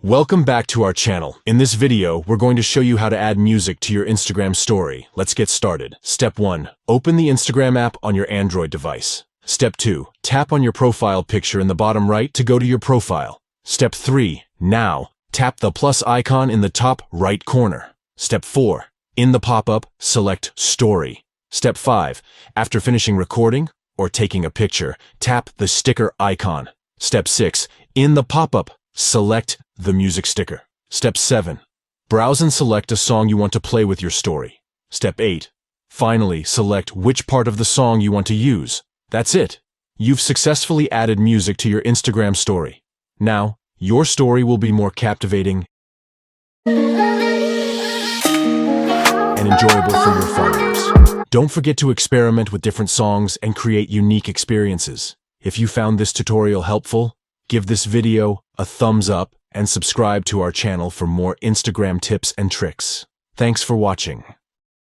Welcome back to our channel. In this video, we're going to show you how to add music to your Instagram story. Let's get started. Step 1. Open the Instagram app on your Android device. Step 2. Tap on your profile picture in the bottom right to go to your profile. Step 3. Now, tap the plus icon in the top right corner. Step 4. In the pop-up, select Story. Step 5. After finishing recording or taking a picture, tap the sticker icon. Step 6. In the pop-up, select the music sticker. Step 7. Browse and select a song you want to play with your story. Step 8. Finally, select which part of the song you want to use. That's it. You've successfully added music to your Instagram story. Now, your story will be more captivating and enjoyable for your followers. Don't forget to experiment with different songs and create unique experiences. If you found this tutorial helpful, give this video a thumbs up and subscribe to our channel for more Instagram tips and tricks. Thanks for watching.